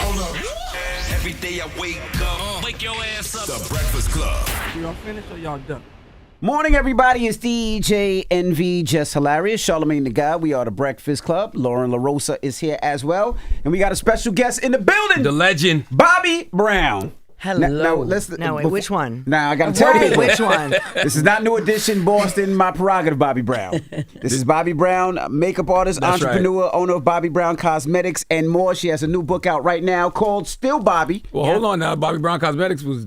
Hold up. Every day I wake up. Wake your ass up. The Breakfast Club. Y'all finished or y'all done? Morning, everybody. It's DJ NV, Jess Hilarious, Charlamagne the God. We are the Breakfast Club. Loren LoRosa is here as well. And we got a special guest in the building. The legend. Bobbi Brown. Hello. Wait, which one? Now, I got to tell you. Which one? This is not New Edition, Boston, my prerogative, Bobbi Brown. This is Bobbi Brown, makeup artist, That's entrepreneur, right. owner of Bobbi Brown Cosmetics and more. She has a new book out right now called Still Bobbi. Well, hold on now. Bobbi Brown Cosmetics was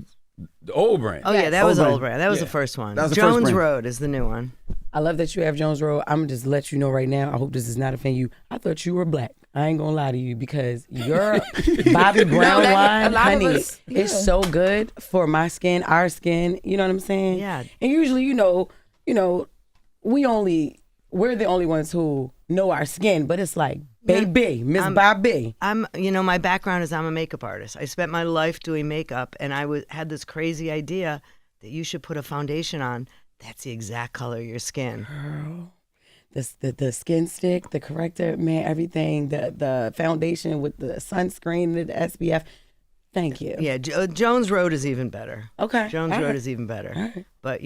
the old brand. Oh, yeah, that was Old old brand. That was Yeah. the first one. That was the first Jones brand. Road is the new one. I love that you have Jones Road. I'm just let you know right now. I hope this does not offend you. I thought you were black. I ain't gonna lie to you because your Bobbi Brown line, honey, is so good for my skin, our skin. You know what I'm saying? Yeah. And usually, you know, we're the only ones who know our skin, but it's like, baby, Miss Bobbi. My background is I'm a makeup artist. I spent my life doing makeup, and I had this crazy idea that you should put a foundation on that's the exact color of your skin. Girl. The skin stick, the corrector, man, everything, the foundation with the sunscreen, the SPF. Thank you. Yeah, Jones Road is even better. Okay. Jones All Road right. is even better. All right. But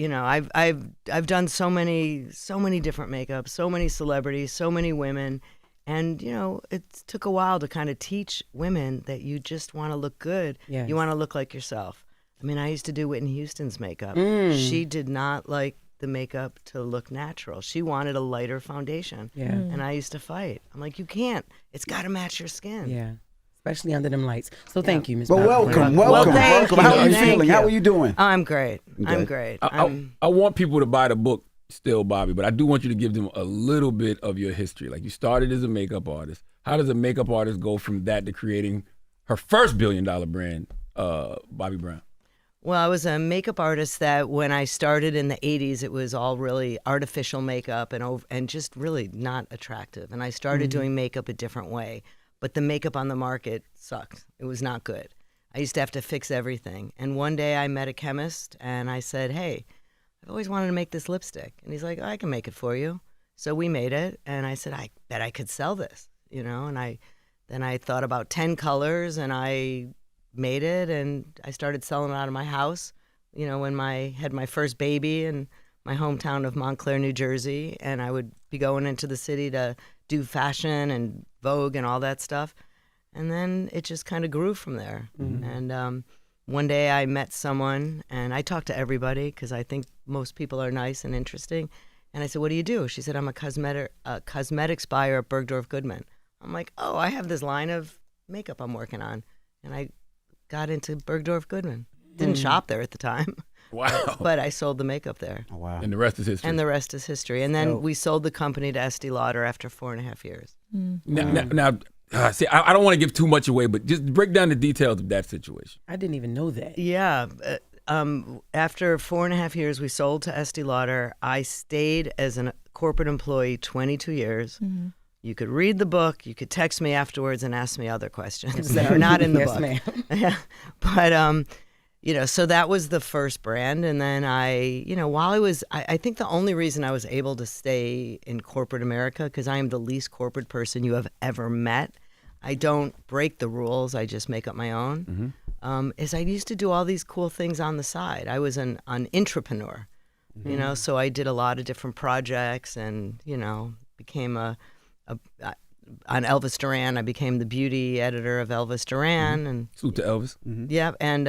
I've done so many different makeups, so many celebrities, so many women, and it took a while to kind of teach women that you just want to look good. Yes. You want to look like yourself. I mean, I used to do Whitney Houston's makeup. She did not like the makeup to look natural. She wanted a lighter foundation. Yeah. And I used to fight. I'm like, you can't. It's got to match your skin. Yeah. Especially under them lights. So thank you, Miss Well, Bobbi. welcome. thank you. How are you Thank feeling? you. How are you doing? Oh, I'm great. I'm Good. great. I want people to buy the book, Still Bobbi, but I do want you to give them a little bit of your history. Like, you started as a makeup artist. How does a makeup artist go from that to creating her first $1 billion brand, Bobbi Brown? Well, I was a makeup artist that when I started in the 80s, it was all really artificial makeup and just really not attractive. And I started doing makeup a different way. But the makeup on the market sucked. It was not good. I used to have to fix everything. And one day I met a chemist and I said, hey, I've always wanted to make this lipstick. And he's like, I can make it for you. So we made it. And I said, I bet I could sell this, And then I thought about 10 colors and I made it, and I started selling it out of my house, when I had my first baby in my hometown of Montclair, New Jersey, and I would be going into the city to do fashion and Vogue and all that stuff. And then it just kind of grew from there. And one day I met someone, and I talked to everybody because I think most people are nice and interesting. And I said, what do you do? She said, I'm a cosmetics buyer at Bergdorf Goodman. I'm like, oh, I have this line of makeup I'm working on. And I got into Bergdorf Goodman. Didn't shop there at the time. Wow. But I sold the makeup there. Oh, wow. And the rest is history. And the rest is history. And then we sold the company to Estee Lauder after 4.5 years. See, I don't want to give too much away, but just break down the details of that situation. I didn't even know that. Yeah. After 4.5 years, we sold to Estee Lauder. I stayed as a corporate employee 22 years. You could read the book. You could text me afterwards and ask me other questions that are not in the Yes, book. ma'am. Yeah. But, so that was the first brand. And then while I think the only reason I was able to stay in corporate America, because I am the least corporate person you have ever met. I don't break the rules. I just make up my own. Is I used to do all these cool things on the side. I was an entrepreneur, so I did a lot of different projects and, became on Elvis Duran. I became the beauty editor of Elvis Duran. And Salute to Elvis. yeah, and,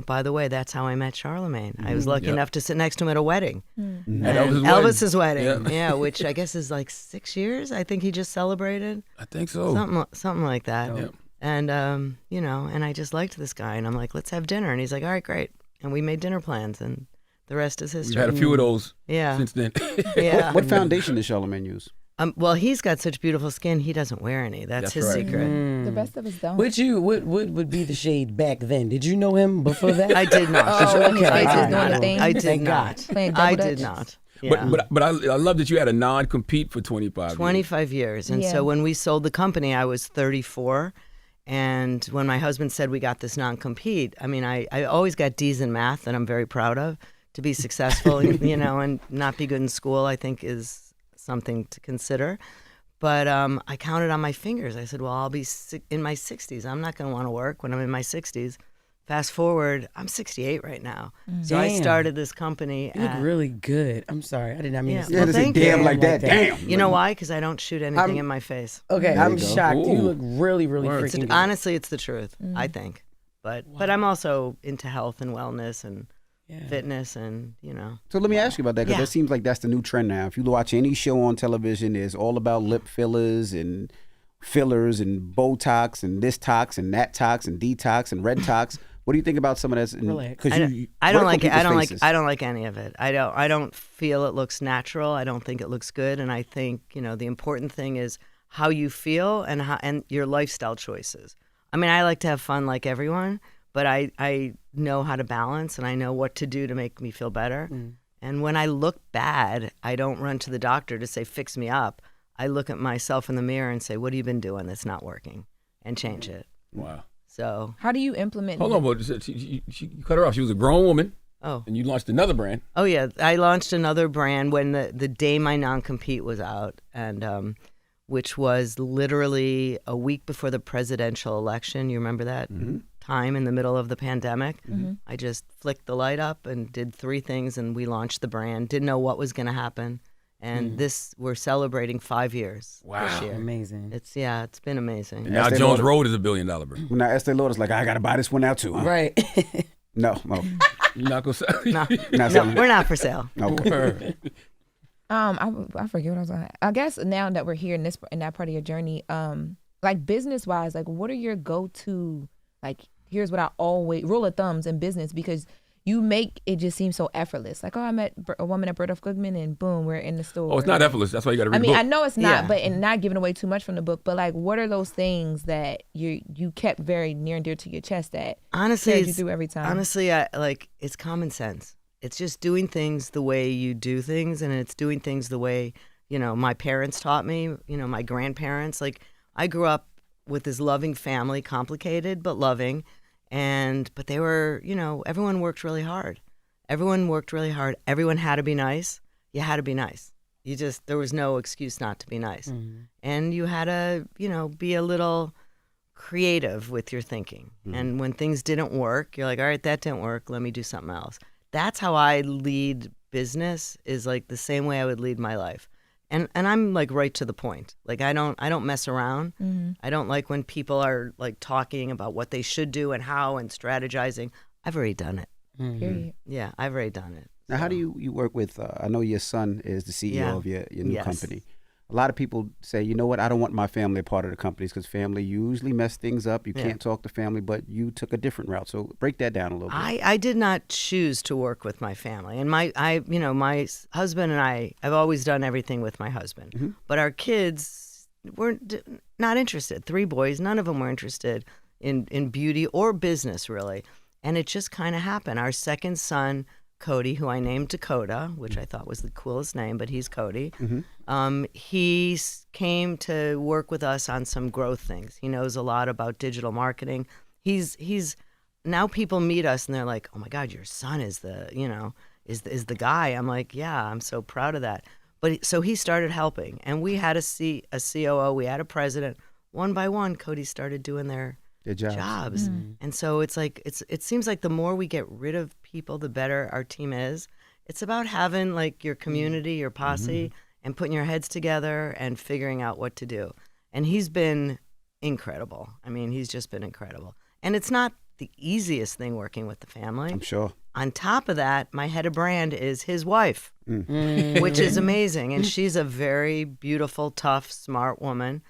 by the way, that's how I met Charlamagne. I was lucky enough to sit next to him at a wedding. At Elvis's wedding. Yeah. Yeah, which I guess is like 6 years. I think he just celebrated. I think so. Something like that. Yeah. And, and I just liked this guy. And I'm like, let's have dinner. And he's like, all right, great. And we made dinner plans. And the rest is history. We've had a few of those Yeah. since then. Yeah. What foundation does Charlamagne use? Well, he's got such beautiful skin, he doesn't wear any. That's his right. secret. The rest of us don't. What would be the shade back then? Did you know him before that? I did not. Oh, when his face was doing I- the thing. I did Thank not. Playing double I dutch. did not. Yeah. But I love that you had a non-compete for 25 years. 25 years. And Yeah. so when we sold the company, I was 34. And when my husband said we got this non-compete, I mean, I always got D's in math that I'm very proud of. To be successful, and not be good in school, I think is something to consider. But I counted on my fingers. I said, well, I'll be in my 60s. I'm not going to want to work when I'm in my 60s. Fast forward, I'm 68 right now. So I started this company. You look really good. I'm sorry. I did not mean to say Yeah, thank damn you. like that. Damn. You know why? Because I don't shoot anything in my face. Okay, I'm you go. shocked. You Ooh. look really, really freaking good. Honestly, it's the truth, I think. But I'm also into health and wellness and fitness and, So let me ask you about that, because that seems like that's the new trend now. If you watch any show on television, it's all about lip fillers and Botox and this tox and that tox and detox and red tox. What do you think about some of that? Relax. I don't like it. I don't like any of it. I don't feel it looks natural. I don't think it looks good. And I think, the important thing is how you feel and your lifestyle choices. I mean, I like to have fun like everyone, but I know how to balance and I know what to do to make me feel better. And when I look bad, I don't run to the doctor to say, fix me up. I look at myself in the mirror and say, what have you been doing that's not working? And change it. Wow. So how do you implement? Hold on, but she cut her off. She was a grown woman. Oh. And you launched another brand. Oh, yeah. I launched another brand when the day my non-compete was out, and which was literally a week before the presidential election. You remember that time in the middle of the pandemic? I just flicked the light up and did 3 things, and we launched the brand. Didn't know what was going to happen. And we're celebrating 5 years this year. Amazing. It's been amazing. And now Jones Road is $1 billion brand. Now Estee Lauder's like, I got to buy this one now too. Huh? Right. No. You're not going to sell it? No, we're not for sale. Okay. I forget what I was going to. I guess now that we're here in that part of your journey, like business wise, like what are your go-to, like here's what I always rule of thumbs in business, because you make it just seem so effortless. Like, I met a woman at Bertolf Goodman and boom, we're in the store. Oh, it's not effortless. That's why you got to read the book. I know it's not, but and not giving away too much from the book, but like, what are those things that you kept very near and dear to your chest that honestly you do every time? Honestly, it's common sense. It's just doing things the way you do things, and it's doing things the way, my parents taught me, my grandparents. Like, I grew up with this loving family, complicated but loving. But they were, everyone worked really hard. Everyone had to be nice. You had to be nice. There was no excuse not to be nice. And you had to, be a little creative with your thinking. And when things didn't work, you're like, all right, that didn't work. Let me do something else. That's how I lead business, is like the same way I would lead my life. And I'm like right to the point. Like I don't mess around. I don't like when people are like talking about what they should do and how and strategizing. I've already done it. Period. Yeah, I've already done it. Now, how do you work with, I know your son is the CEO of your new company. A lot of people say, you know what, I don't want my family a part of the companies because family usually mess things up. You can't talk to family, but you took a different route. So break that down a little bit. I did not choose to work with my family. And my husband and I've always done everything with my husband. But our kids were not interested. 3 boys, none of them were interested in beauty or business, really. And it just kind of happened. Our second son, Cody, who I named Dakota, which I thought was the coolest name, but he's Cody. He came to work with us on some growth things. He knows a lot about digital marketing. He's now people meet us and they're like, "Oh my God, your son is is the guy." I'm like, "Yeah, I'm so proud of that." But so he started helping, and we had a COO, we had a president. One by one, Cody started doing their jobs. And so it's like it seems like the more we get rid of people, the better our team is. It's about having like your community, your posse, and putting your heads together and figuring out what to do. And he's been incredible. I mean, he's just been incredible. And it's not the easiest thing working with the family. I'm sure. On top of that, my head of brand is his wife, which is amazing. And she's a very beautiful, tough, smart woman.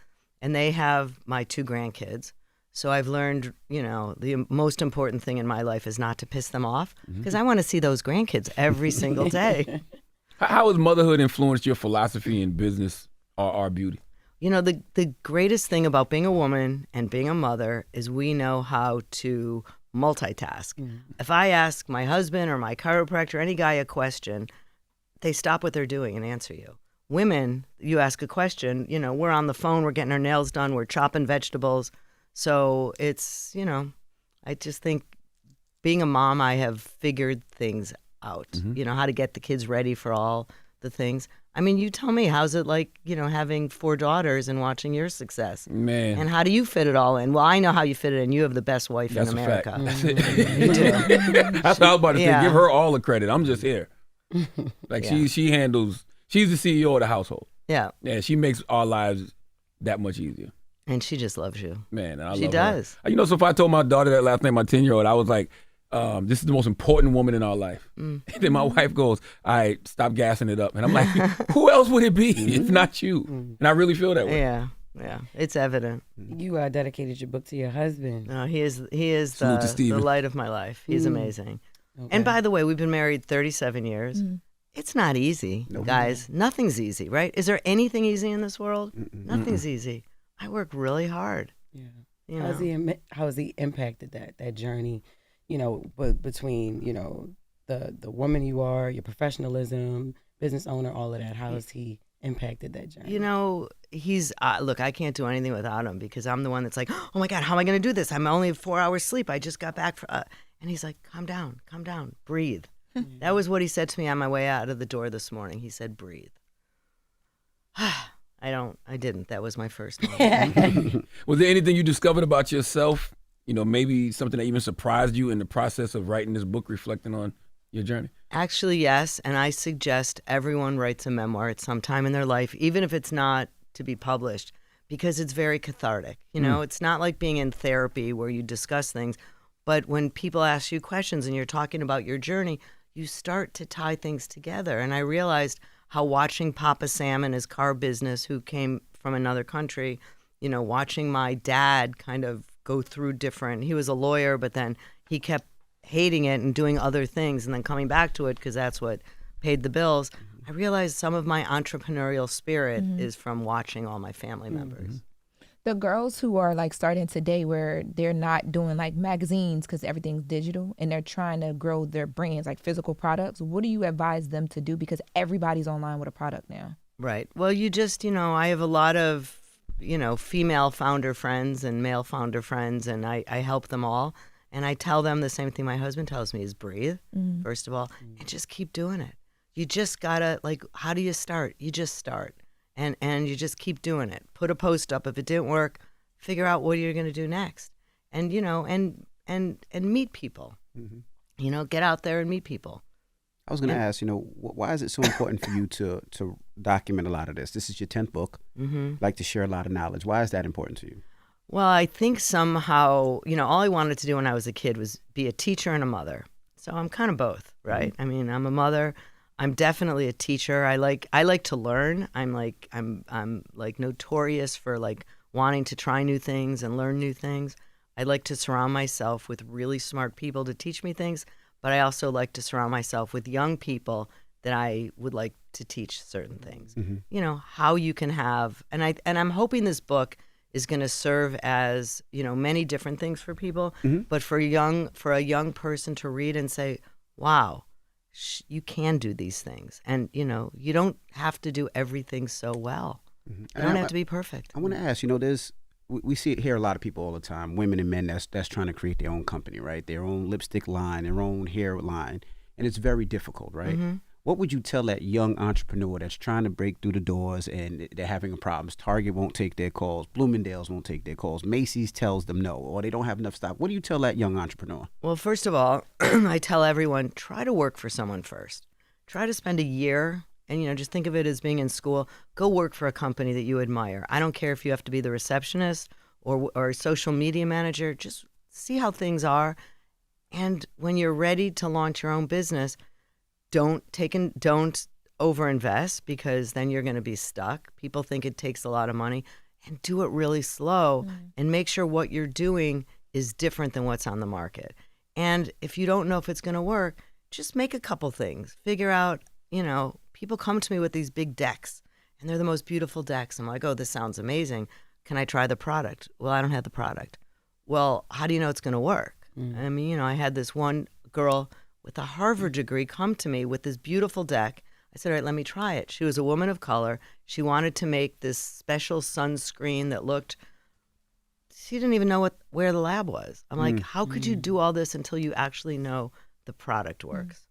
And they have my 2 grandkids. So I've learned, the most important thing in my life is not to piss them off, because I want to see those grandkids every single day. How has motherhood influenced your philosophy in business or beauty? The greatest thing about being a woman and being a mother is we know how to multitask. If I ask my husband or my chiropractor, any guy a question, they stop what they're doing and answer you. Women, you ask a question, we're on the phone, we're getting our nails done, we're chopping vegetables. So it's, I just think being a mom, I have figured things out, how to get the kids ready for all the things. I mean, you tell me, how's it like, having 4 daughters and watching your success? Man. And how do you fit it all in? Well, I know how you fit it in. You have the best wife That's in America. A fact. That's it. You do. That's what I was about to say. Yeah. Give her all the credit. I'm just here. Like she handles, she's the CEO of the household. Yeah. Yeah, she makes our lives that much easier. And she just loves you. Man, and I She love does. her. So if I told my daughter that last night, my 10-year-old, I was like, this is the most important woman in our life. And then my wife goes, all right, stop gassing it up. And I'm like, who else would it be if not you? And I really feel that way. Yeah. It's evident. You dedicated your book to your husband. No, he is Salute to the Steven. light of my life. He's amazing. Okay. And by the way, we've been married 37 years. It's not easy, guys. Nothing's easy, right? Is there anything easy in this world? Nothing's easy. I work really hard. Yeah. How has he impacted that journey? Between the woman you are, your professionalism, business owner, all of that. How has he impacted that journey? He's look. I can't do anything without him because I'm the one that's like, oh my God, how am I going to do this? I'm only 4 hours sleep. I just got back and he's like, calm down, breathe. That was what he said to me on my way out of the door this morning. He said, breathe. I didn't. That was my first one. Was there anything you discovered about yourself, maybe something that even surprised you in the process of writing this book, reflecting on your journey? Actually, yes. And I suggest everyone writes a memoir at some time in their life, even if it's not to be published, because it's very cathartic. It's not like being in therapy where you discuss things, but when people ask you questions and you're talking about your journey, you start to tie things together. And I realized how watching Papa Sam and his car business, who came from another country, watching my dad kind of go through he was a lawyer, but then he kept hating it and doing other things and then coming back to it because that's what paid the bills. I realized some of my entrepreneurial spirit is from watching all my family members. The girls who are like starting today where they're not doing like magazines because everything's digital and they're trying to grow their brands like physical products, what do you advise them to do? Because everybody's online with a product now. Right. Well, you just, I have a lot of, female founder friends and male founder friends, and I help them all. And I tell them the same thing my husband tells me is breathe, first of all, and just keep doing it. You just gotta, how do you start? You just start. And you just keep doing it. Put a post up. If it didn't work, figure out what you're going to do next. And, and meet people. Get out there and meet people. I was going to ask, why is it so important for you to document a lot of this? This is your 10th book. Like to share a lot of knowledge. Why is that important to you? Well, I think somehow, all I wanted to do when I was a kid was be a teacher and a mother. So I'm kind of both, right? I mean, I'm a mother. I'm definitely a teacher. I like to learn. I'm notorious for wanting to try new things and learn new things. I like to surround myself with really smart people to teach me things, but I also like to surround myself with young people that I would like to teach certain things. How you can have, and I'm hoping this book is going to serve as, many different things for people, but for a young person to read and say, wow, you can do these things. And, you don't have to do everything so well. You don't have to be perfect. I want to ask, we hear a lot of people all the time, women and men that's trying to create their own company, right? Their own lipstick line, their own hair line. And it's very difficult, right? What would you tell that young entrepreneur that's trying to break through the doors and they're having problems? Target won't take their calls. Bloomingdale's won't take their calls. Macy's tells them no, or they don't have enough stock. What do you tell that young entrepreneur? Well, first of all, I tell everyone, try to work for someone first. Try to spend a year and, just think of it as being in school. Go work for a company that you admire. I don't care if you have to be the receptionist or a social media manager. Just see how things are. And when you're ready to launch your own business, don't overinvest because then you're going to be stuck. People think it takes a lot of money, and do it really slow and make sure what you're doing is different than what's on the market. And if you don't know if it's going to work, just make a couple things. Figure out, people come to me with these big decks and they're the most beautiful decks. I'm like, oh, this sounds amazing. Can I try the product? Well, I don't have the product. Well, how do you know it's going to work? I mean, I had this one girl with a Harvard degree come to me with this beautiful deck. I said, all right, let me try it. She was a woman of color. She wanted to make this special sunscreen that looked, she didn't even know where the lab was. I'm like, how could you do all this until you actually know the product works?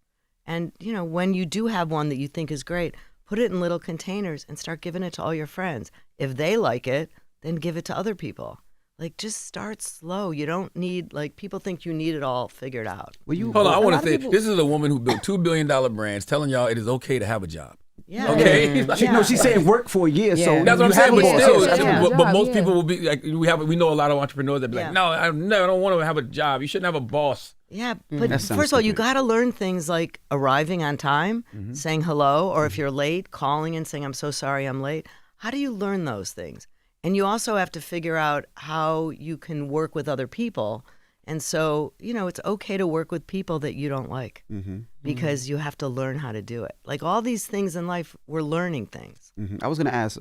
And, when you do have one that you think is great, put it in little containers and start giving it to all your friends. If they like it, then give it to other people. Like, just start slow. You don't need, like, people think you need it all figured out. Well, hold on, I want to say, this is a woman who built $2 billion brands telling y'all it is okay to have a job. Yeah. Okay. She's saying work for a year, so that's what I'm saying. But still, but most yeah. people will be like, we know a lot of entrepreneurs that be like, no, I don't want to have a job. You shouldn't have a boss. Yeah, but first of all, you got to learn things like arriving on time, saying hello, or if you're late, calling and saying, I'm so sorry I'm late. How do you learn those things? And you also have to figure out how you can work with other people. And so, it's okay to work with people that you don't like because you have to learn how to do it. Like all these things in life, we're learning things. I was going to ask,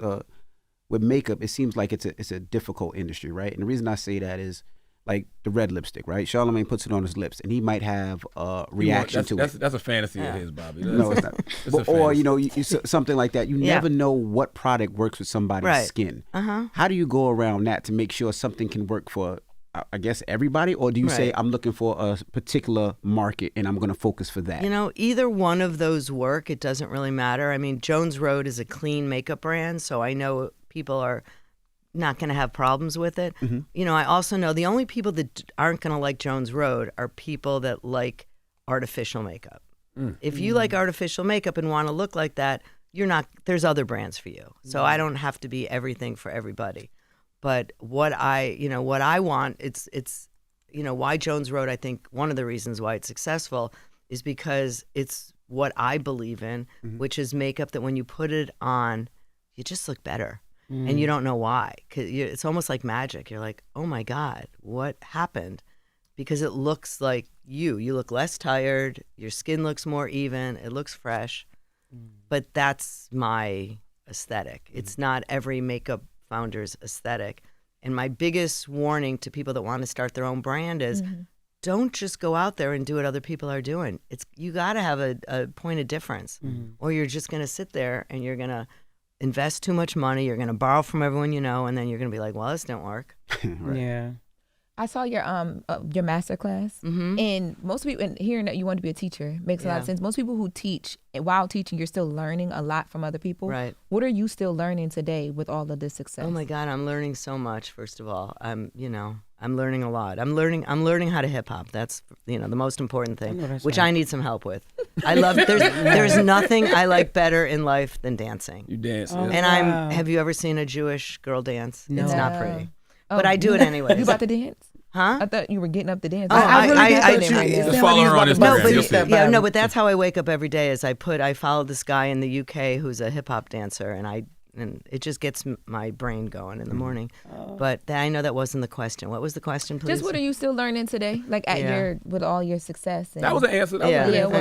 with makeup, it seems like it's a difficult industry, right? And the reason I say that is like the red lipstick, right? Charlamagne puts it on his lips, and he might have a reaction to it. That's a fantasy of his, Bobby. No, it's not. Or something like that. You never know what product works with somebody's skin. How do you go around that to make sure something can work for, I guess, everybody? Or do you say, I'm looking for a particular market and I'm going to focus for that? Either one of those work. It doesn't really matter. I mean, Jones Road is a clean makeup brand, so I know people are not going to have problems with it. I also know the only people that aren't going to like Jones Road are people that like artificial makeup. If you like artificial makeup and want to look like that, there's other brands for you. So I don't have to be everything for everybody. But what I want, it's why Jones Road, I think one of the reasons why it's successful is because it's what I believe in, which is makeup that when you put it on, you just look better. And you don't know why. 'Cause it's almost like magic. You're like, oh my God, what happened? Because it looks like you. You look less tired. Your skin looks more even. It looks fresh. But that's my aesthetic. It's not every makeup founder's aesthetic. And my biggest warning to people that want to start their own brand is don't just go out there and do what other people are doing. You got to have a point of difference, or you're just going to sit there and you're going to invest too much money. You're going to borrow from everyone you know, and then you're going to be like, well, this didn't work. Yeah. I saw your master class, and most people, and hearing that you want to be a teacher makes a lot of sense. Most people who teach, while teaching, you're still learning a lot from other people. Right. What are you still learning today with all of this success? Oh my God, I'm learning so much. First of all, I'm learning a lot. I'm learning how to hip hop. That's the most important thing, which I need some help with. I love. There's nothing I like better in life than dancing. You dance, and have you ever seen a Jewish girl dance? No. It's not pretty. But I do it anyway. You about to dance? Huh? I thought you were getting up to dance. Just follow her on Instagram. But that's how I wake up every day. Is I follow this guy in the UK who's a hip hop dancer, and it just gets my brain going in the morning. But I know that wasn't the question. What was the question, please? Just what are you still learning today? Like with all your success. And, that was an answer. It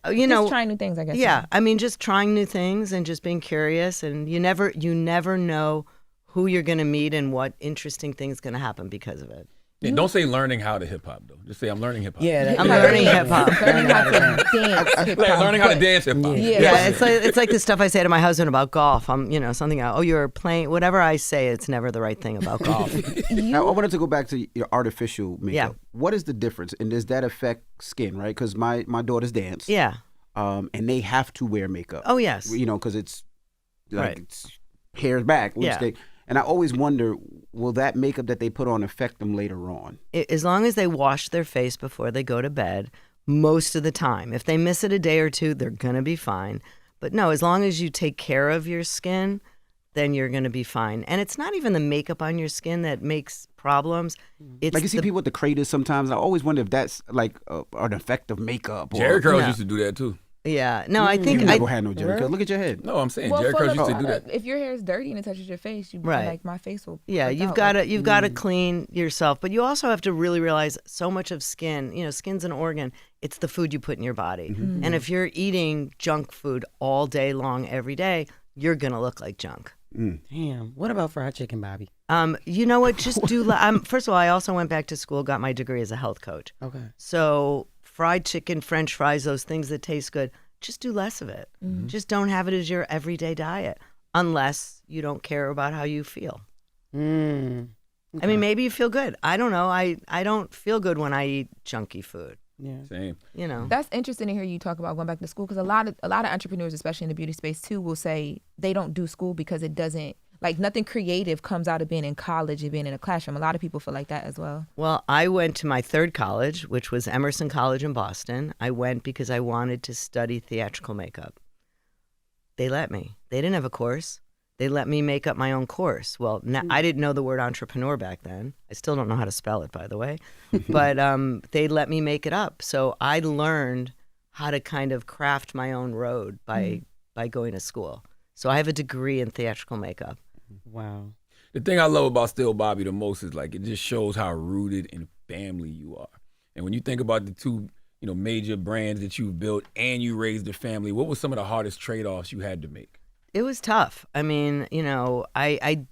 was. Just trying new things, I guess. Yeah, I mean, just trying new things and just being curious, and you never know who you're going to meet and what interesting thing's going to happen because of it. Yeah, don't say learning how to hip hop though. Just say I'm learning hip hop. Yeah, I'm learning hip hop. Learning how to dance hip hop. Learning how to dance hip hop. Yeah, it's like the stuff I say to my husband about golf. I'm something. Oh, you're playing. Whatever I say, it's never the right thing about golf. Now, I wanted to go back to your artificial makeup. Yeah. What is the difference, and does that affect skin? Right, because my daughters dance. Yeah. And they have to wear makeup. Oh yes. Because it's like it's hair's back, lipstick. And I always wonder, will that makeup that they put on affect them later on? As long as they wash their face before they go to bed, most of the time. If they miss it a day or two, they're going to be fine. But no, as long as you take care of your skin, then you're going to be fine. And it's not even the makeup on your skin that makes problems. It's like you see people with the craters sometimes. I always wonder if that's like an effect of makeup. Jerry curls used to do that too. Yeah, no, I think you never had no Jerry curl. Look at your head. No, I'm saying Jerry curls used to do that. If your hair is dirty and it touches your face, you like my face will. Yeah, you've got to clean yourself, but you also have to really realize so much of skin. Skin's an organ. It's the food you put in your body, and if you're eating junk food all day long every day, you're gonna look like junk. Damn. What about fried chicken, Bobby? You know what? Just do. First of all, I also went back to school, got my degree as a health coach. Okay. So fried chicken, French fries, those things that taste good. Just do less of it. Just don't have it as your everyday diet unless you don't care about how you feel. Okay. I mean, maybe you feel good. I don't know. I don't feel good when I eat junky food. Yeah. Same. You know. That's interesting to hear you talk about going back to school, because a lot of entrepreneurs, especially in the beauty space too, will say they don't do school because it doesn't, like, nothing creative comes out of being in college and being in a classroom. A lot of people feel like that as well. Well, I went to my third college, which was Emerson College in Boston. I went because I wanted to study theatrical makeup. They let me. They didn't have a course. They let me make up my own course. Well, I didn't know the word entrepreneur back then. I still don't know how to spell it, by the way. But they let me make it up. So I learned how to kind of craft my own road by going to school. So I have a degree in theatrical makeup. Wow. The thing I love about Still Bobbi the most is, like, it just shows how rooted in family you are. And when you think about the two, major brands that you've built and you raised a family, what were some of the hardest trade-offs you had to make? It was tough. I mean, I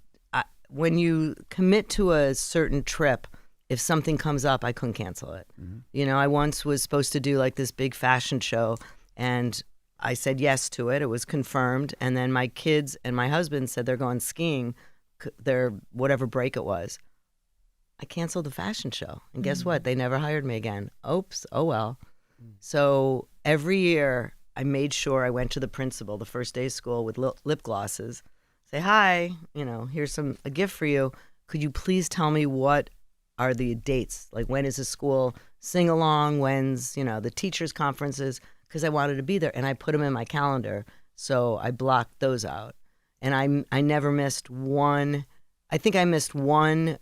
when you commit to a certain trip, if something comes up, I couldn't cancel it. Mm-hmm. I once was supposed to do like this big fashion show, and I said yes to it. It was confirmed. And then my kids and my husband said they're going skiing, their whatever break it was. I canceled the fashion show. And guess what? They never hired me again. Oops. Oh, well. So every year I made sure I went to the principal the first day of school with lip glosses, say, hi, here's a gift for you. Could you please tell me what are the dates? Like, when is the school sing-along? When's, the teachers' conferences? Because I wanted to be there. And I put them in my calendar. So I blocked those out. And I never missed one. I think I missed one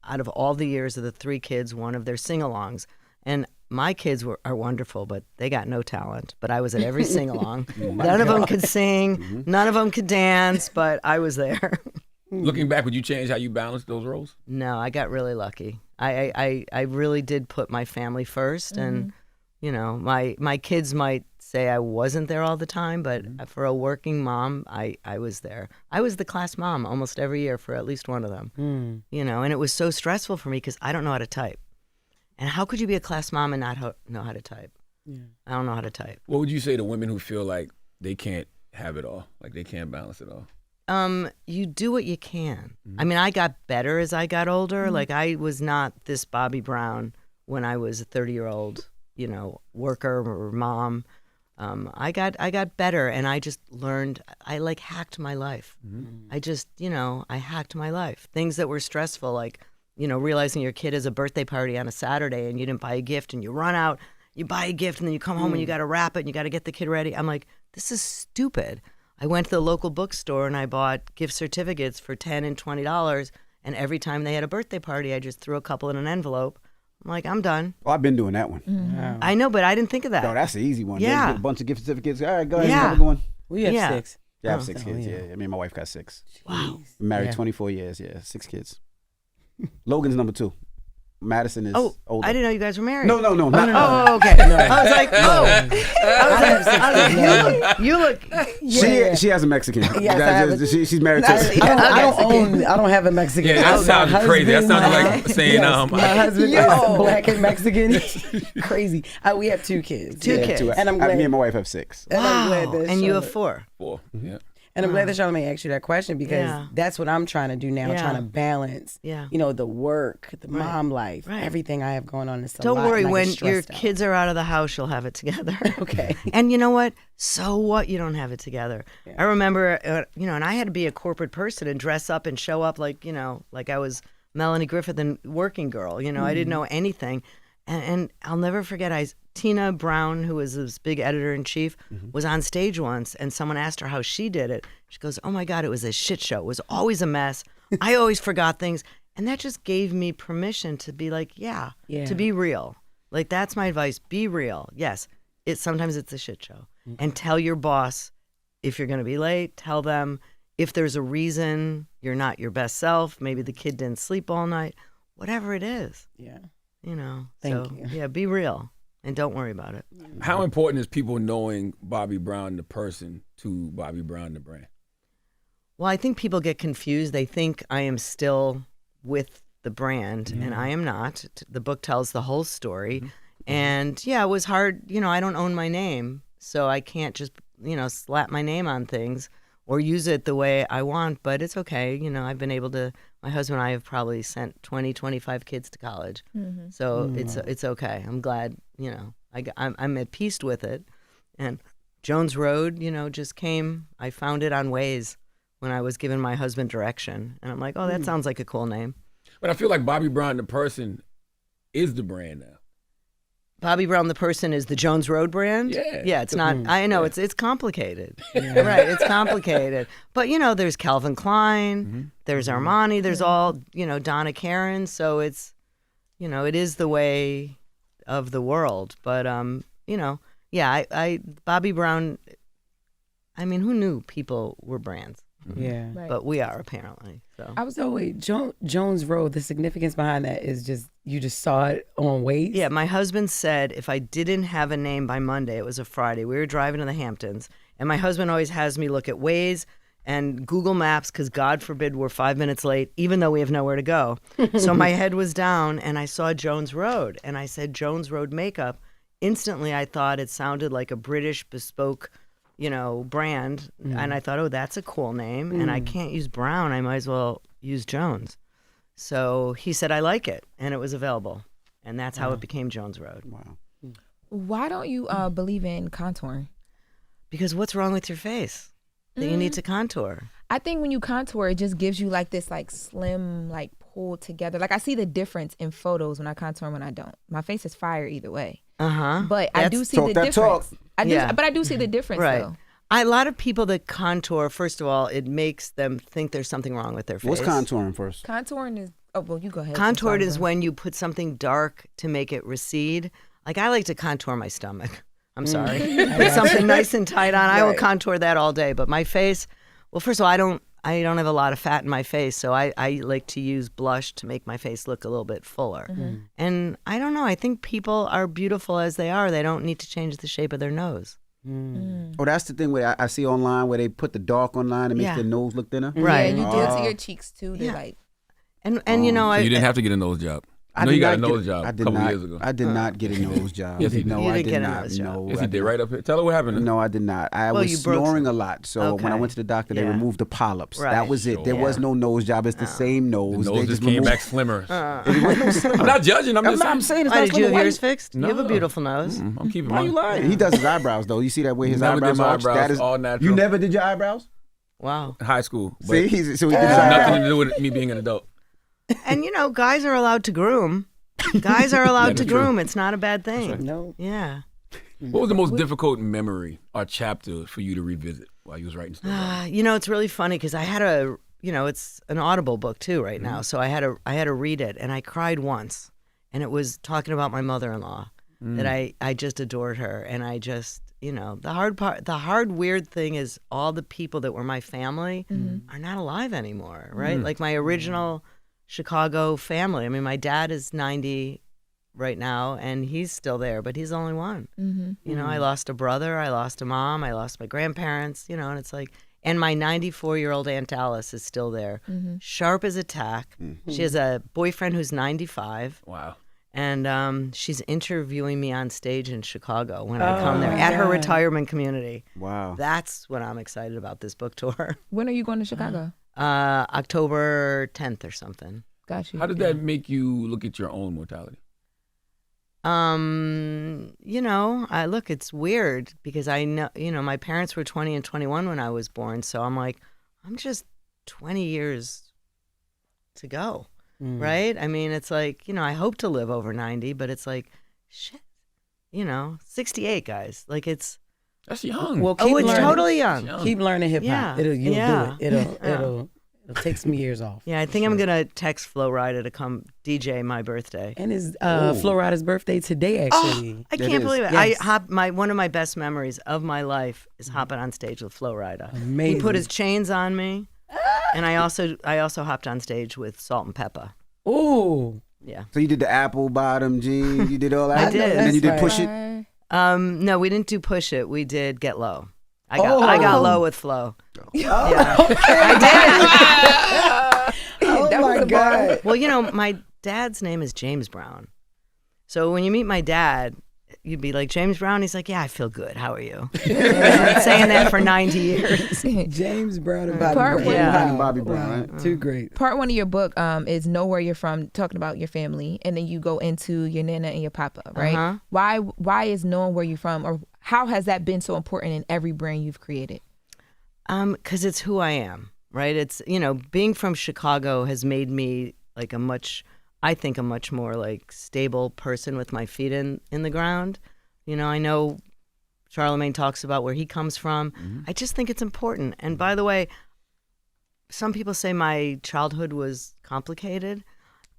out of all the years of the three kids, one of their sing-alongs. And my kids are wonderful, but they got no talent. But I was at every sing-along. None of them could sing. None of them could dance, but I was there. Looking back, would you change how you balanced those roles? No, I got really lucky. I really did put my family first. And, my kids might say I wasn't there all the time, but for a working mom, I was there. I was the class mom almost every year for at least one of them. And it was so stressful for me because I don't know how to type. And how could you be a class mom and not know how to type? Yeah. I don't know how to type. What would you say to women who feel like they can't have it all, like they can't balance it all? You do what you can. I mean, I got better as I got older. Like, I was not this Bobbi Brown when I was a 30-year-old, worker or mom. I got better, and I just learned. I hacked my life. I just, I hacked my life. Things that were stressful, like, realizing your kid has a birthday party on a Saturday and you didn't buy a gift, and you run out, you buy a gift, and then you come home and you got to wrap it and you got to get the kid ready. I'm like, this is stupid. I went to the local bookstore and I bought gift certificates for $10 and $20, and every time they had a birthday party, I just threw a couple in an envelope. I'm like, I'm done. Oh, I've been doing that one. Wow. I know, but I didn't think of that. No, that's the easy one. Yeah. Get a bunch of gift certificates. All right, go ahead. Yeah. Have a good one. We have 6. Yeah, I have 6 kids. yeah. Yeah, me and my wife got 6. Wow. We're married 24 years. Yeah, 6 kids. Logan's number 2. Madison is older. I didn't know you guys were married. No. Oh, okay. I was like, you look. She has a Mexican. Yes, she's married to. I don't have a Mexican. Yeah, that sounds crazy. That sounds like saying my husband is black and Mexican. Crazy. We have 2 kids. 2 kids. And I'm glad. Me and my wife have 6. And I'm glad that and you have 4. 4. Yeah. And I'm glad that Charlamagne asked you that question, because that's what I'm trying to do now, trying to balance, the work, the mom life, everything I have going on. Don't worry, when your kids are out of the house, you'll have it together. Okay. And you know what? So what? You don't have it together. Yeah. I remember, and I had to be a corporate person and dress up and show up like I was Melanie Griffith and Working Girl. I didn't know anything. And I'll never forget, Tina Brown, who was this big editor-in-chief, was on stage once, and someone asked her how she did it. She goes, oh, my God, it was a shit show. It was always a mess. I always forgot things. And that just gave me permission to be like, to be real. Like, that's my advice. Be real. Yes, sometimes it's a shit show. And tell your boss if you're going to be late. Tell them if there's a reason you're not your best self. Maybe the kid didn't sleep all night. Whatever it is. Yeah. Thank you. Yeah, be real and don't worry about it. How important is people knowing Bobbi Brown the person to Bobbi Brown the brand? Well, I think people get confused. They think I am still with the brand, and I am not. The book tells the whole story. And it was hard. I don't own my name, so I can't just, slap my name on things or use it the way I want, but it's okay. I've been able to My husband and I have probably sent 20, 25 kids to college. So it's okay. I'm glad, I'm at peace with it. And Jones Road, just came. I found it on Waze when I was giving my husband direction. And I'm like, oh, that sounds like a cool name. But I feel like Bobbi Brown, the person, is the brand now. Bobbi Brown, the person, is the Jones Road brand? Yeah, it's not, I know, it's complicated. Right, it's complicated. But, there's Calvin Klein, there's Armani, there's all, Donna Karan. So it's, it is the way of the world. But, Bobbi Brown, I mean, who knew people were brands? Yeah. Right. But we are, apparently. So. Wait, Jones Road, the significance behind that is just, you just saw it on Waze? Yeah, my husband said if I didn't have a name by Monday, it was a Friday, we were driving to the Hamptons, and my husband always has me look at Waze and Google Maps, because God forbid we're 5 minutes late, even though we have nowhere to go. So my head was down, and I saw Jones Road, and I said, Jones Road Makeup. Instantly, I thought it sounded like a British bespoke brand. And I thought, oh, that's a cool name. And I can't use Brown. I might as well use Jones. So he said, I like it. And it was available. And that's how it became Jones Road. Wow. Why don't you believe in contouring? Because what's wrong with your face that you need to contour? I think when you contour, it just gives you like this like slim, like pulled together. Like I see the difference in photos when I contour and when I don't. My face is fire either way. But I do see the difference. But I do see the difference though. A lot of people that contour, first of all, it makes them think there's something wrong with their face. What's contouring first? Contouring is, you go ahead. Contoured is when you put something dark to make it recede. Like I like to contour my stomach. I'm sorry. Put something nice and tight on. I will contour that all day. But my face, well, first of all, I don't have a lot of fat in my face, so I like to use blush to make my face look a little bit fuller. And I don't know, I think people are beautiful as they are. They don't need to change the shape of their nose. Oh, that's the thing where I see online where they put the dark online and make their nose look thinner? Right. Yeah, you do it to your cheeks too. They like. And So you didn't have to get a nose job. I know you got a nose job a couple years ago. I did not get a nose job. Yes, he did. No, You I didn't did get a not. nose job. No, Yes, I he did. did Right up here. Tell her what happened. No, I did not. I Well, was you broke snoring a lot. So when I Okay. went to the doctor, they Yeah. removed the polyps. Right. That was it. There was no nose job. It's the same nose. The They nose just came removed- back slimmer. It was no slimmer. I'm not judging. I'm just I'm saying. saying it's Why not did you have slimmer. yours fixed? You have a No. beautiful nose. I'm keeping Why mine. you lying? He does his eyebrows though. You see that way his Never did eyebrows my arched? eyebrows, That is all natural. You never did your eyebrows? Wow. High school. But See, so he did his nothing eyebrows. to do with me being an adult. And guys are allowed to groom. Guys are allowed to That's true. groom. It's not a bad thing. No. Yeah. What was the most difficult memory or chapter for you to revisit while you was writing stuff? It's really funny because I had it's an Audible book too right now. So I had to read it, and I cried once, and it was talking about my mother-in-law that I just adored her, and I just the hard weird thing is all the people that were my family are not alive anymore, right? Like my original Chicago family. I mean, my dad is 90 right now, and he's still there, but he's the only one. I lost a brother, I lost a mom, I lost my grandparents, and it's like, and my 94-year-old Aunt Alice is still there, sharp as a tack. She has a boyfriend who's 95. Wow. And she's interviewing me on stage in Chicago when I come there at her retirement community. Wow. That's what I'm excited about, this book tour. When are you going to Chicago? October 10th or something. Got you. How did that make you look at your own mortality? Look, it's weird because I know, my parents were 20 and 21 when I was born. So I'm like, I'm just 20 years to go. Right? I mean, it's like, I hope to live over 90, but it's like, shit, 68 guys. Like That's young. Well, it's learning. totally young. Keep learning hip hop. Yeah. You'll Yeah. do it. It'll take some years off. Yeah, I think I'm going to text Flo Rida to come DJ my birthday. And it's Flo Rida's birthday today, actually. I can't believe it. Yes. One of my best memories of my life is hopping on stage with Flo Rida. Amazing. He put his chains on me, and I also hopped on stage with Salt and Pepper. Ooh. Yeah. So you did the apple bottom jeans, you did all that? I did. And then you did That's Push It? No, we didn't do Push It. We did Get Low. I got low with Flo. Yeah. I Oh my God. did. Well, my dad's name is James Brown. So when you meet my dad, you'd be like, James Brown? He's like, yeah, I feel good. How are you? I've been saying that for 90 years. James Brown and Bobby Part Brown. one- Yeah. Wow. Bobby Brown, Wow. right? Too great. Part one of your book is Know Where You're From, talking about your family, and then you go into your nana and your papa, right? Uh-huh. Why is knowing where you're from, or how has that been so important in every brand you've created? 'Cause it's who I am, right? It's, being from Chicago has made me like a much more like stable person with my feet in the ground. I know Charlamagne talks about where he comes from. I just think it's important. And by the way, some people say my childhood was complicated,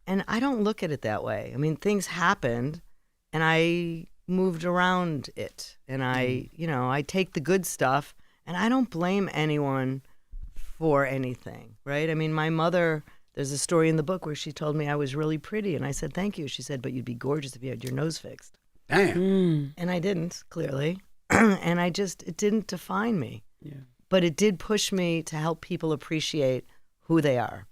and I don't look at it that way. I mean, things happened, and I moved around it, and I take the good stuff, and I don't blame anyone for anything, right? I mean, my mother, there's a story in the book where she told me I was really pretty, and I said, thank you. She said, but you'd be gorgeous if you had your nose fixed. Damn. And I didn't, clearly. And it didn't define me. Yeah. But it did push me to help people appreciate who they are.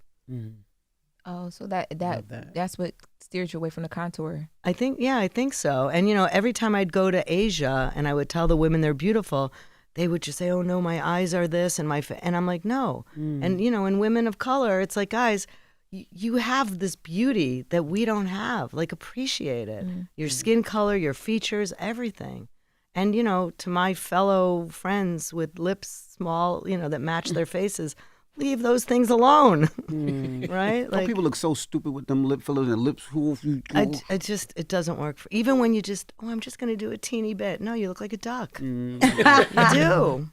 Oh, so Love that. that's what steered you away from the contour. I think so. And, every time I'd go to Asia and I would tell the women they're beautiful, they would just say, oh, no, my eyes are this, and and I'm like, no. And, in women of color, it's like, guys, you have this beauty that we don't have. Like, appreciate it. Your skin color, your features, everything. And, to my fellow friends with lips small, that match their faces, leave those things alone, right? Some people look so stupid with them lip fillers and lips. It doesn't work. Even when you just, I'm just going to do a teeny bit. No, you look like a duck. You do.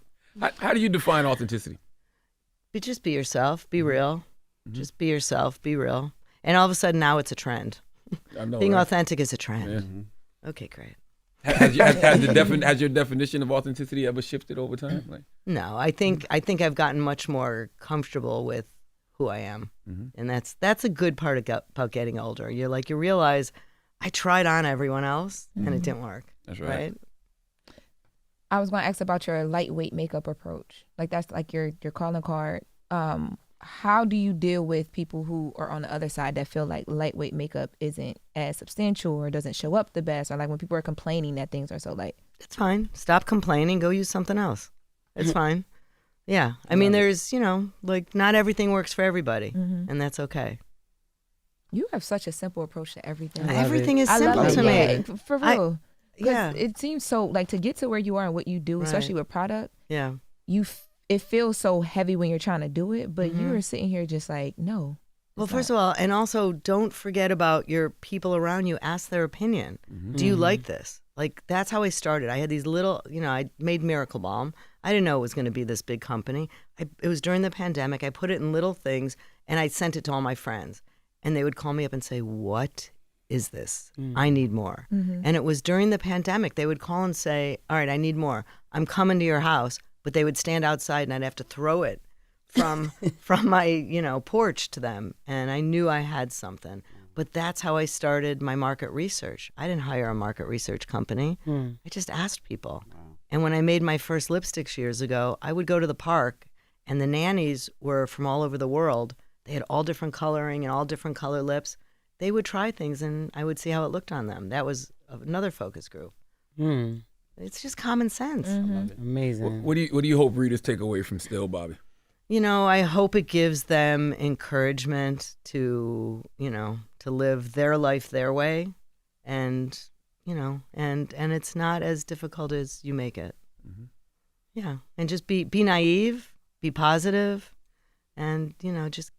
How do you define authenticity? But just be yourself. Be real. Just be yourself. Be real. And all of a sudden now it's a trend. I know, Being right? authentic is a trend. Okay, great. Has your definition of authenticity ever shifted over time? Like, No, I think I've gotten much more comfortable with who I am, and that's a good part about getting older. You realize I tried on everyone else and it didn't work. That's right. I was going to ask about your lightweight makeup approach. Like, that's like your calling card. How do you deal with people who are on the other side that feel like lightweight makeup isn't as substantial or doesn't show up the best, or like when people are complaining that things are so light? It's fine. Stop complaining. Go use something else. It's fine. Yeah. I mean, there's, not everything works for everybody, and that's okay. You have such a simple approach to everything. Everything is I simple love to it. me. Yeah, for real. 'Cause Yeah. it seems so, like, to get to where you are and what you do, especially with product, Yeah. it feels so heavy when you're trying to do it, but you are sitting here just like, no. Well, first of all, and also don't forget about your people around you. Ask their opinion. Do you like this? Like, that's how I started. I had these little, I made Miracle Balm. I didn't know it was going to be this big company. It was during the pandemic. I put it in little things, and I sent it to all my friends. And they would call me up and say, what is this? I need more. And it was during the pandemic. They would call and say, all right, I need more. I'm coming to your house. But they would stand outside, and I'd have to throw it from my porch to them, and I knew I had something. But that's how I started my market research. I didn't hire a market research company. I just asked people. And when I made my first lipsticks years ago, I would go to the park, and the nannies were from all over the world. They had all different coloring and all different color lips. They would try things, and I would see how it looked on them. That was another focus group. It's just common sense. Amazing. What do you hope readers take away from Still Bobbi? I hope it gives them encouragement to, to live their life their way, and and it's not as difficult as you make it. Yeah, and just be naive, be positive, and just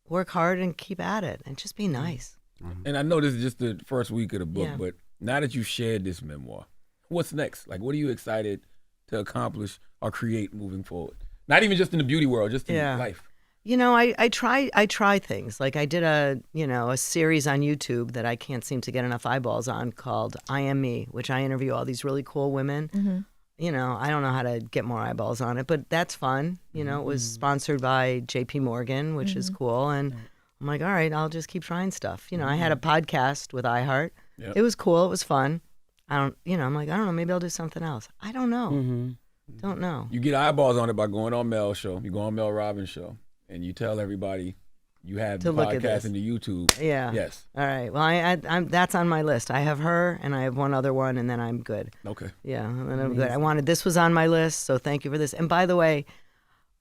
work hard and keep at it, and just be nice. And I know this is just the first week of the book, Yeah. but now that you've shared this memoir, what's next? Like, what are you excited to accomplish or create moving forward? Not even just in the beauty world, just in life. I try things. Like, I did a series on YouTube that I can't seem to get enough eyeballs on called I Am Me, which I interview all these really cool women. I don't know how to get more eyeballs on it, but that's fun. It was sponsored by JP Morgan, which is cool. And I'm like, all right, I'll just keep trying stuff. I had a podcast with iHeart. Yep. It was cool. It was fun. I'm like, I don't know, maybe I'll do something else. I don't know. Don't know. You get eyeballs on it by going on Mel's show. You go on Mel Robbins' show, and you tell everybody you have To the look at podcast this. and the YouTube. Yeah. Yes. All right. Well, I'm that's on my list. I have her, and I have one other one, and then I'm good. Okay. Yeah, and then I'm good. This was on my list, so thank you for this. And by the way,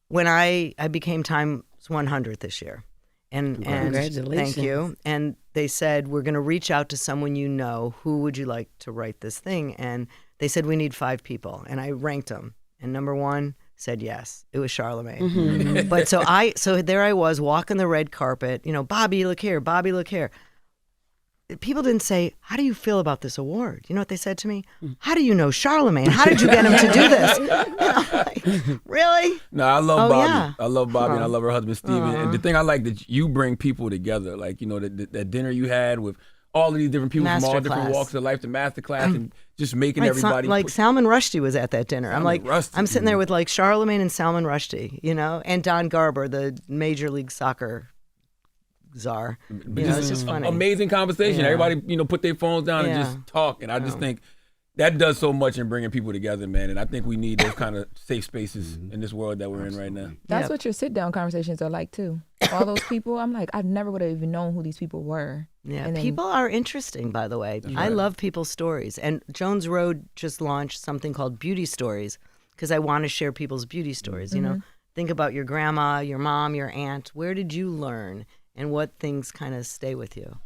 when I became Time's 100th this year, and Congratulations. thank you. And they said, we're going to reach out to someone you know. Who would you like to write this thing? And they said, we need 5 people. And I ranked them. And number 1 said yes. It was Charlamagne. Mm-hmm. But so there I was walking the red carpet. You know, Bobbi, look here. Bobbi, look here. People didn't say, how do you feel about this award? You know what they said to me? How do you know Charlamagne? How did you get him to do this? And I'm like, really? No, I love Bobbi. Yeah. I love Bobbi and I love her husband, Steven. And the thing I like that you bring people together. Like, you know, that dinner you had with all of these different people from all different walks of life, the masterclass, and just making everybody. Salman Rushdie was at that dinner. Salman Rushdie, I'm sitting there with like Charlamagne and Salman Rushdie, you know, and Don Garber, the Major League Soccer czar. You know, it's just funny. Amazing conversation. Yeah. Everybody, you know, put their phones down and just talk. And I just think that does so much in bringing people together, man. And I think we need those kind of safe spaces in this world that we're in right now. That's what your sit down conversations are like too. All those people, I'm like, I never would have even known who these people were. Yeah, And then- people are interesting, by the way. I love people's stories. And Jones Road just launched something called Beauty Stories because I want to share people's beauty stories. You know, think about your grandma, your mom, your aunt. Where did you learn? And what things kind of stay with you.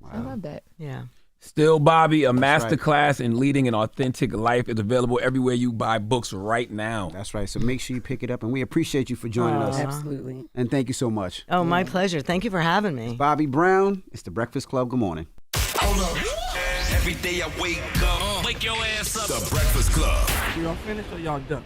I love that. Yeah. Still Bobbi, a masterclass in leading an authentic life is available everywhere you buy books right now. That's right. So make sure you pick it up. And we appreciate you for joining us. Absolutely. And thank you so much. Oh, my pleasure. Thank you for having me. Bobbi Brown, it's the Breakfast Club. Good morning. Hold up. Every day I wake up. Wake your ass up. The Breakfast Club. Y'all finished or y'all done?